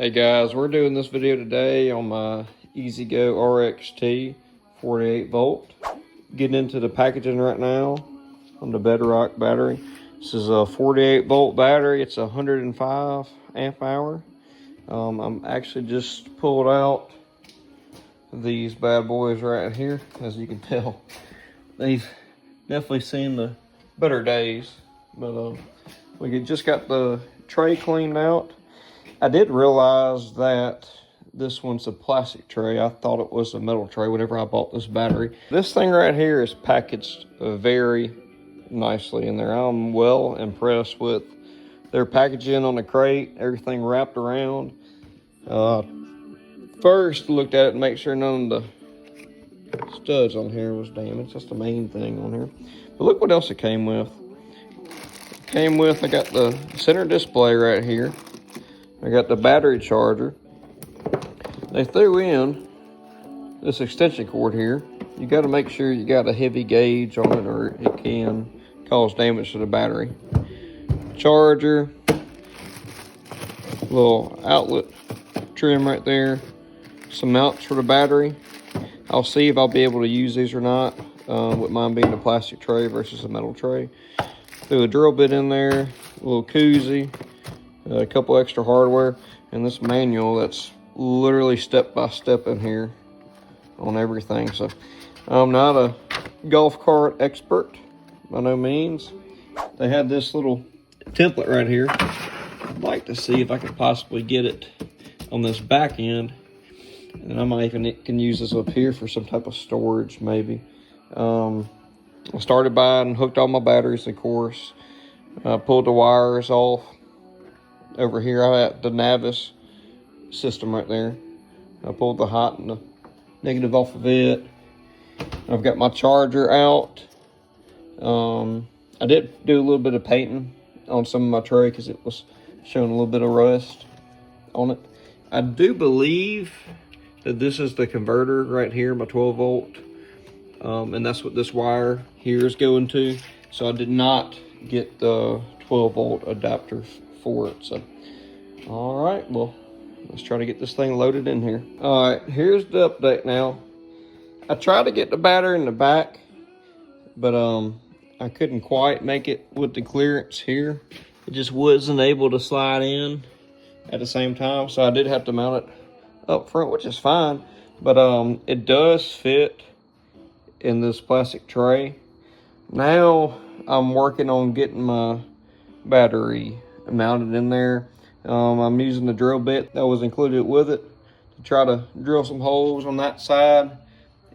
Hey guys, we're doing this video today on my EZGO RXV 48 volt. Getting into the packaging right now on the Bedrock battery. This is a 48 volt battery. It's 105 amp hour. I'm actually just pulled out these bad boys right here. As you can tell, they've definitely seen the better days. But we just got the tray cleaned out. I did realize that this one's a plastic tray. I thought it was a metal tray whenever I bought this battery. This thing right here is packaged very nicely in there. I'm well impressed with their packaging on the crate, everything wrapped around. First looked at it and make sure none of the studs on here was damaged. That's the main thing on here. But look what else it came with. I got the center display right here. I got the battery charger. They threw in this extension cord here. You got to make sure you got a heavy gauge on it or it can cause damage to the battery. Charger, little outlet trim right there, some mounts for the battery. I'll see if I'll be able to use these or not, with mine being a plastic tray versus a metal tray. Threw a drill bit in there, a little koozie, a couple extra hardware, and this manual that's literally step by step in here on everything. So I'm not a golf cart expert by no means. They had this little template right here. I'd like to see if I could possibly get it on this back end, and I might even can use this up here for some type of storage maybe. I started by and hooked all my batteries, of course. Pulled the wires off. Over here I have the Navis system right there. I pulled the hot and the negative off of it. I've got my charger out. I did do a little bit of painting on some of my tray because it was showing a little bit of rust on it. I do believe that this is the converter right here, my 12 volt. And that's what this wire here is going to. So I did not get the 12 volt adapter for it. So all right, well, let's try to get this thing loaded in here. All right, here's the update now. I tried to get the battery in the back, but I couldn't quite make it with the clearance here. It just wasn't able to slide in at the same time, so I did have to mount it up front, which is fine. But it does fit in this plastic tray. Now I'm working on getting my battery mounted in there. I'm using the drill bit that was included with it to try to drill some holes on that side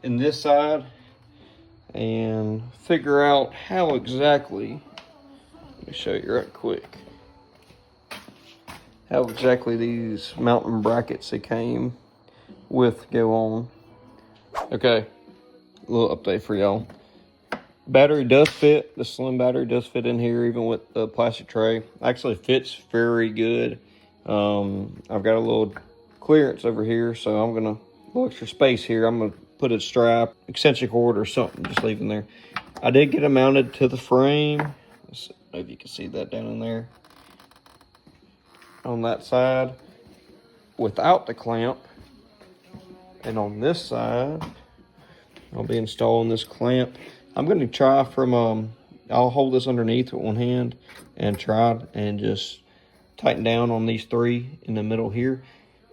and this side and figure out how exactly, let me show you right quick, how exactly these mounting brackets that came with go on. Okay, a little update for y'all. Battery does fit. The slim battery does fit in here even with the plastic tray. Actually fits very good. I've got a little clearance over here, so I'm gonna, a little extra space here, I'm gonna put a strap, extension cord or something, just leave in there. I did get it mounted to the frame. Let's see if you can see that down in there on that side without the clamp, and on this side I'll be installing this clamp. I'm going to try from, I'll hold this underneath with one hand and try and just tighten down on these three in the middle here.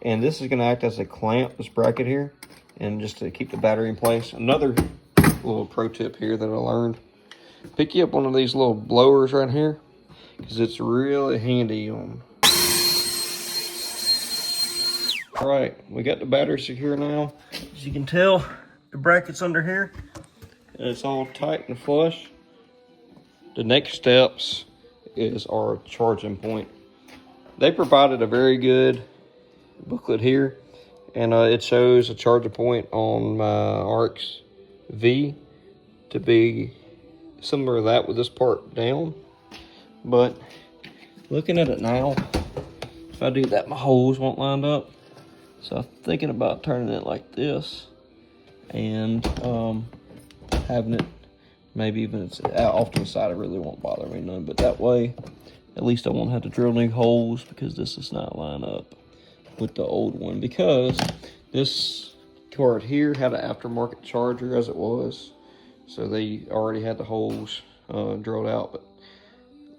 And this is going to act as a clamp, this bracket here, and just to keep the battery in place. Another little pro tip here that I learned, pick you up one of these little blowers right here, because it's really handy on. All right, we got the battery secure now. As you can tell, the bracket's under here. And it's all tight and flush. The next steps is our charging point. They provided a very good booklet here, and it shows a charging point on my RXV to be similar to that with this part down. But looking at it now, if I do that, my holes won't line up. So I'm thinking about turning it like this and having it maybe even it's off to the side. It really won't bother me none, but that way at least I won't have to drill new holes because this does not line up with the old one, because this card here had an aftermarket charger as it was. So they already had the holes drilled out, but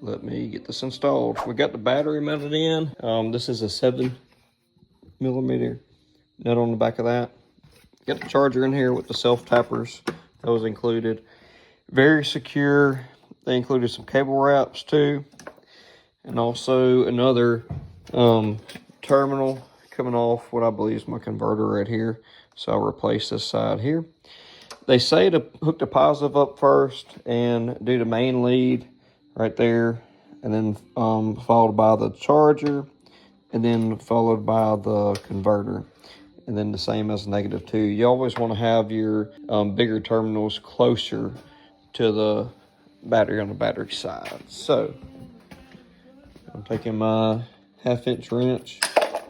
let me get this installed. We got the battery mounted in. This is a 7mm nut on the back of that. Got the charger in here with the self-tappers. That was included. Very secure. They included some cable wraps too. And also another terminal coming off what I believe is my converter right here. So I'll replace this side here. They say to hook the positive up first and do the main lead right there, and then followed by the charger, and then followed by the converter, and then the same as -2. You always want to have your bigger terminals closer to the battery on the battery side. So I'm taking my 1/2" wrench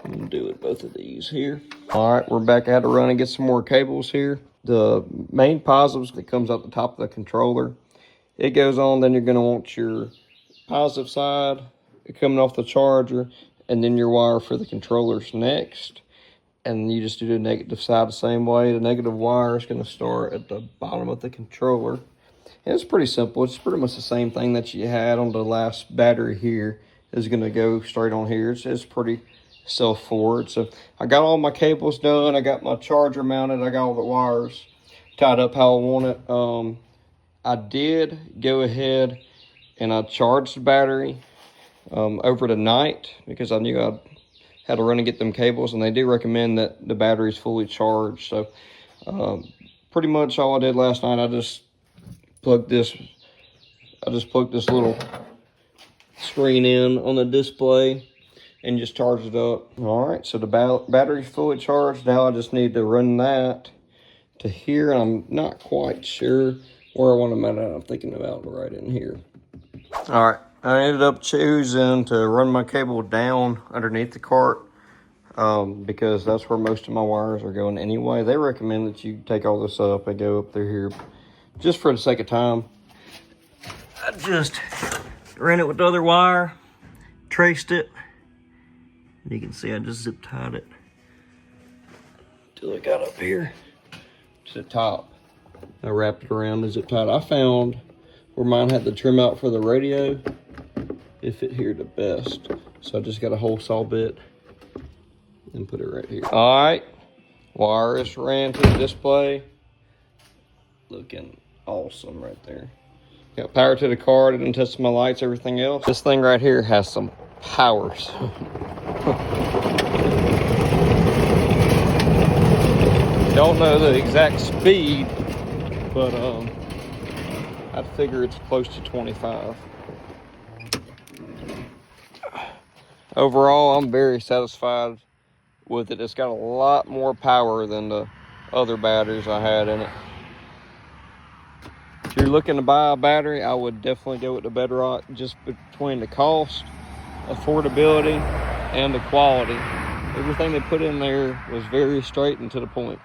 and do it both of these here. All right, we're back. I had to run and get some more cables here. The main positives that comes out the top of the controller, it goes on. Then you're going to want your positive side coming off the charger, and then your wire for the controllers next. And you just do the negative side the same way. The negative wire is going to start at the bottom of the controller. And it's pretty simple. It's pretty much the same thing that you had on the last battery here. Is going to go straight on here. It's pretty self-forward. So I got all my cables done. I got my charger mounted. I got all the wires tied up how I want it. I did go ahead and I charged the battery over the night, because I knew I had to run and get them cables, and they do recommend that the battery is fully charged. So pretty much all I did last night, I just plugged this little screen in on the display and just charged it up. All right, so the battery's fully charged. Now I just need to run that to here. I'm not quite sure where I want to mount it. I'm thinking about right in here. All right, I ended up choosing to run my cable down underneath the cart because that's where most of my wires are going anyway. They recommend that you take all this up and go up through here. Just for the sake of time, I just ran it with the other wire, traced it. You can see I just zip tied it till it got up here to the top. I wrapped it around and zip tied. I found where mine had the trim out for the radio, it fit here the best. So I just got a hole saw bit and put it right here. All right, wire is ran to the display. Looking awesome right there. Got power to the card, and tested my lights, everything else. This thing right here has some powers. Don't know the exact speed, but I'd figure it's close to 25. Overall, I'm very satisfied with it. It's got a lot more power than the other batteries I had in it. If you're looking to buy a battery, I would definitely go with the Bedrock, just between the cost, affordability, and the quality. Everything they put in there was very straight and to the point.